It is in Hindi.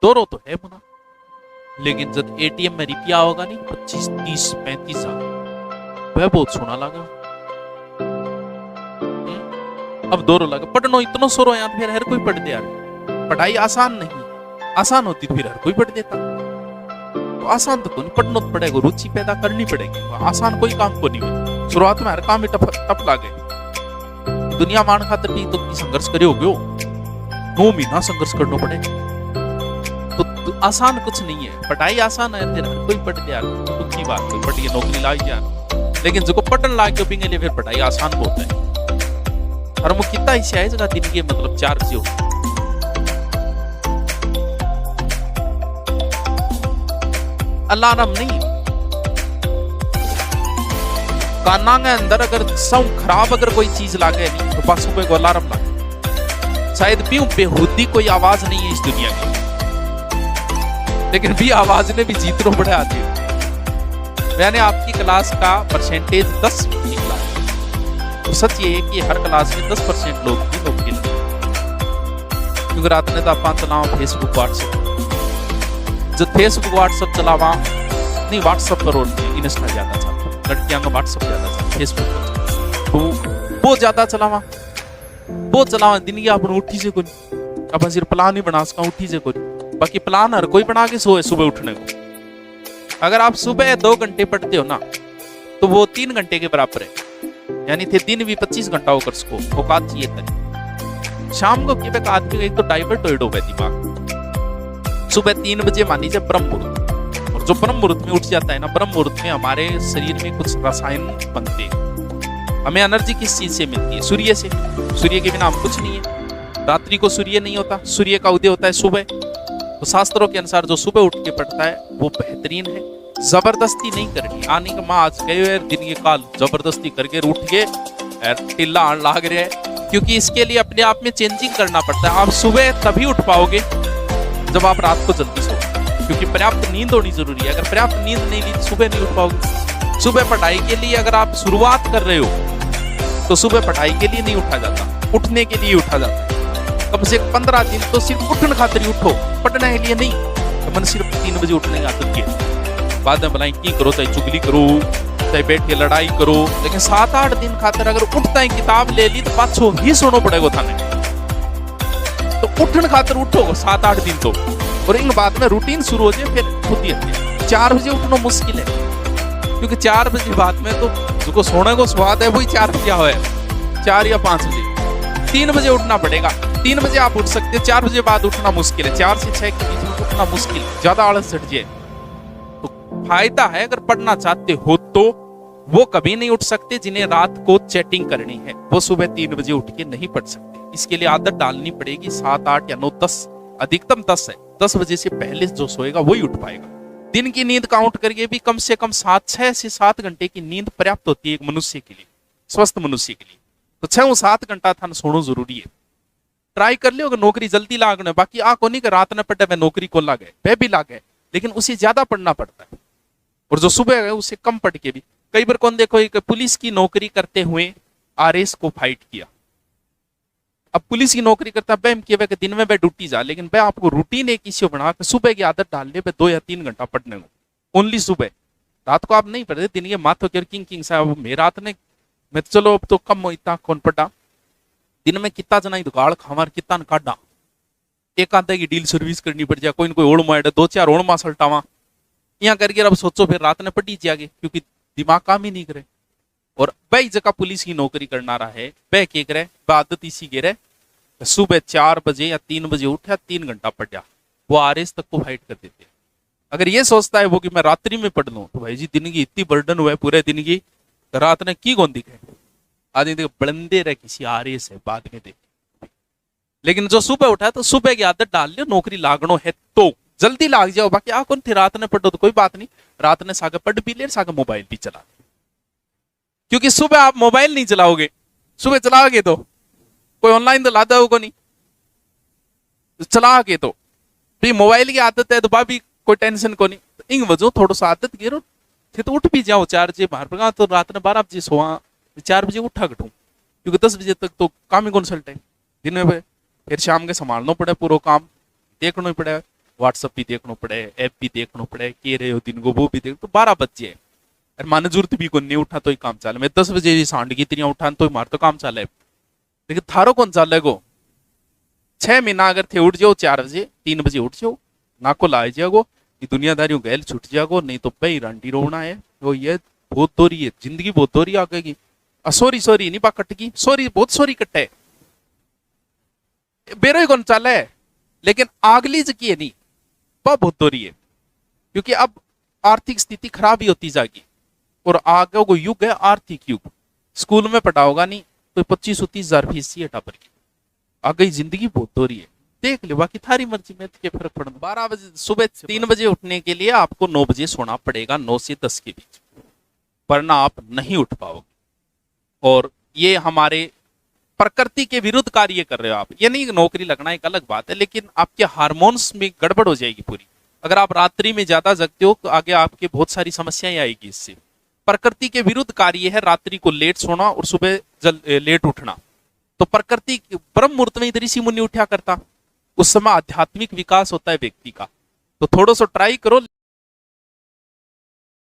दौरो तो है मुना, लेकिन जब एटीएम में रुपया होगा नहीं 25 30 35 साल, वह बहुत सोना लगा। अब दौरो लगा पढ़नो इतना सोरो यार, फिर हर कोई पढ़ दे यार। पढ़ाई आसान नहीं, आसान होती तो फिर हर कोई पढ़ देता। तो आसान तो नहीं, पढ़ना तो पड़ेगा, रुचि पैदा करनी पड़ेगी। आसान कोई काम को नहीं, शुरुआत में हर काम में टप लागे। दुनिया मान खातर भी तो संघर्ष करे हो गयो, 9 महीना संघर्ष करना पड़े। तो आसान कुछ नहीं है, पढ़ाई आसान है, फिर हर कोई पढ़ दिया तो की बात, कोई पढ़ के नौकरी लाग गया। लेकिन जो पढ़न लाग गयो बिंगे लिए फिर पढ़ाई आसान बहुत है। और वो कितना हिस्सा है जगह दिन के मतलब 4 बजे हो। अलार्म नहीं, काना के अंदर अगर साउंड खराब अगर कोई चीज लागे नहीं तो बस सुबह को अलार्म लागे। शायद भी बेहुदी कोई आवाज नहीं है इस दुनिया की, लेकिन भी आवाज ने भी जीतनो पड़े आती है। मैंने आपकी क्लास का परसेंटेज 10 निकला है, तो सच ये है कि हर क्लास में 10% लोग भी नौकरी लगे। क्योंकि रात ने तो आप चलावा फेसबुक व्हाट्सएप, जो फेसबुक व्हाट्सएप चलावा नहीं, व्हाट्सएप पर और इंस्टा ज्यादा चलता, लड़कियां का व्हाट्सएप ज्यादा चलता, फेसबुक तो बहुत ज्यादा चलावा दिन की आप उठी से कोई अपन सिर्फ प्लान ही बना सका उठी से कोई, बाकी प्लान हर कोई बना के सोए सुबह उठने को। अगर आप सुबह 2 घंटे पढ़ते हो ना तो वो 3 घंटे के बराबर है, यानी थे दिन भी 25 घंटा होकर सको औकात चाहिए तक। शाम को क्या आदमी का एक तो डाइवर्ट हो गया दिमाग। सुबह 3 बजे मान लीजिए ब्रह्म मुहूर्त, और जो ब्रह्म मुहूर्त में उठ जाता है ना, ब्रह्म मुहूर्त में हमारे शरीर में कुछ रसायन बनते हैं। हमें एनर्जी किस चीज से मिलती है? सूर्य से। सूर्य के बिना हम कुछ नहीं है। रात्रि को सूर्य नहीं होता, सूर्य का उदय होता है सुबह। तो शास्त्रों के अनुसार जो सुबह उठ के पढ़ता है वो बेहतरीन है। जबरदस्ती नहीं करनी, आने का माँ आज गए दिन के काल जबरदस्ती करके उठ के टिल्ला आन लाग रहे हैं, क्योंकि इसके लिए अपने आप में चेंजिंग करना पड़ता है। आप सुबह तभी उठ पाओगे जब आप रात को जल्दी सो, क्योंकि पर्याप्त नींद होनी जरूरी है। अगर पर्याप्त नींद नहीं ली तो सुबह नहीं उठ पाओगे। सुबह पढ़ाई के लिए अगर आप शुरुआत कर रहे हो तो सुबह पढ़ाई के लिए नहीं उठा जाता, उठने के लिए उठा जाता है। कम से 15 दिन तो सिर्फ उठने खातिर उठो, पढ़ने के लिए नहीं। तो मन सिर्फ 3 बजे उठने की आदत की, बाद में भलाई की करो, चाहे चुगली करो, चाहे बैठ के लड़ाई करो, लेकिन 7-8 दिन खातिर अगर उठता है किताब ले ली तो पाछो ही सोना पड़ेगा थाने। तो उठने खातिर उठो 7-8 दिन तो, और इन बाद में रूटीन शुरू हो जाए फिर खुद ही। 4 बजे उठना मुश्किल है, क्योंकि 4 बजे बाद में तो जो सोने को स्वाद है वही 4 बजे हो, 4 या 5 बजे। 3 बजे उठना पड़ेगा। 3 बजे आप उठ सकते हो, 4 बजे बाद उठना मुश्किल है। 4 से 6 के बीच में उठना मुश्किल, ज्यादा आलस चढ़ जाए। तो फायदा है अगर पढ़ना चाहते हो तो वो कभी नहीं उठ सकते जिन्हें रात को चैटिंग करनी है, वो सुबह 3 बजे उठ के नहीं पढ़ सकते। इसके लिए आदत डालनी पड़ेगी। 7, 8 या 9, 10, अधिकतम 10 है। 10 बजे से पहले जो सोएगा वही उठ पाएगा। दिन की नींद काउंट करके भी कम से कम 6 से 7 घंटे की नींद पर्याप्त होती है एक मनुष्य के लिए, स्वस्थ मनुष्य के लिए। तो 6-7 घंटा था सोना जरूरी है। ट्राई कर लियो, अगर नौकरी जल्दी लागने, बाकी को नहीं रात में पढ़े नौकरी को लागे, वह भी लागे, लेकिन उसे ज्यादा पढ़ना पड़ता है। और जो सुबह है उसे कम पढ़ के भी, कई बार कौन देखो एक पुलिस की नौकरी करते हुए आरएस को फाइट किया। अब पुलिस की नौकरी करता है कि दिन में वह ड्यूटी जा, लेकिन वह आपको रूटीन एक इश्यू बना के सुबह की आदत डाल ले 2 या 3 घंटा पढ़ने को, ओनली सुबह। रात को आप नहीं पढ़ते, दिन के माथो के किंग साहब मैं रात ने मैं तो चलो अब तो कम इतना कौन पढ़ा, दिन में कितना जना गाड़ खावर कितना काटा, एक आधा की डील सर्विस करनी पड़ जाए, कोई न कोई ओढ़ मार 2-4 ओढ़ मा सल्टावा यहाँ करके। अब सोचो फिर रात ने पढ़ी जागे, क्योंकि दिमाग काम ही नहीं करे। और वही जगह पुलिस की नौकरी करना रहा है, वह के करे आदत इसी के रहे, सुबह 4 बजे या 3 बजे उठा, 3 घंटा पढ़ा, वो आरएस तक को फाइट कर देते। अगर ये सोचता है वो कि मैं रात्रि में पढ़ लूं, तो भाई जी दिन की इतनी बर्डन हुआ है पूरे दिन की, रात ने की कौन दिखे आदमी देख बलंदे रहे किसी आरएस है बाद में देख। लेकिन जो सुबह उठा है तो सुबह की आदत डाल लियो, नौकरी लागनो है तो जल्दी लाग जाओ। बाकी कौन थी रात ने पढ़ो तो कोई बात नहीं, रात ने सागे पढ़ भी ले, सागे मोबाइल भी चला, क्योंकि सुबह आप मोबाइल नहीं चलाओगे। सुबह चलाओगे तो कोई ऑनलाइन तो लाता होगा नहीं, चला के तो मोबाइल की आदत है तो भाभी कोई टेंशन को नहीं। तो इन वजह थोड़ा सा आदत गिरो थे तो उठ भी जाओ 4 बजे बाहर पर, तो रात ने 12 बजे सोआ, 4 बजे उठा कटू, क्योंकि 10 बजे तक तो काम ही कौन चलता है दिन में। फिर शाम के संभालना पड़े, पूरा काम देखना ही पड़ेगा। व्हाट्सअप भी देखना पड़े, ऐप भी देखना पड़े, के रहे हो दिन को वो भी देख, तो 12 बज जाए। और माने जरूरत भी को नहीं उठा तो ही काम चाले, मैं 10 बजे भी सांड की तिरियां उठान तो मार तो काम चाले। लेकिन थारो कौन चाले गो? 6 महीना अगर थे उठ जाओ 4 बजे 3 बजे उठ जाओ, ना को लाए जाओ, ये दुनियादारियों गैल छुट जाओ, नहीं तो भाई रंडी रोना है वो, ये बहुत दोरी है जिंदगी, बहुत दोरी आ गई। सॉरी सॉरी नहीं पा कटगी, सॉरी बहुत सॉरी कट्टे बेरो कौन चाले है। लेकिन आगली जकी है नहीं वह बहुत दोरी है, क्योंकि अब आर्थिक स्थिति खराब ही होती जाएगी और आगे को युग है आर्थिक युग। स्कूल में पढ़ाओगा नहीं तो 25-30 हजार फीस ही टापर की, आगे जिंदगी बहुत दोरी है। देख ले, बाकी थारी मर्जी में के फर्क पड़ना। 12 बजे सुबह 3 बजे उठने के लिए आपको 9 बजे सोना पड़ेगा, 9 से 10 के बीच, वरना आप नहीं उठ पाओगे। और ये हमारे प्रकृति के विरुद्ध कार्य कर रहे हो आप। ये नहीं नौकरी लगना एक अलग बात है, लेकिन आपके हार्मोन्स में गड़बड़ हो जाएगी पूरी। अगर आप रात्रि में ज्यादा जगते हो तो आगे आपके बहुत सारी समस्याएं आएगी इससे। प्रकृति के विरुद्ध कार्य है रात्रि को लेट सोना और सुबह लेट उठना। तो प्रकृति ब्रह्म मुहूर्त में इधर ऋषि मुनि उठा करता, उस समय आध्यात्मिक विकास होता है व्यक्ति का। तो थोड़ा सा ट्राई करो।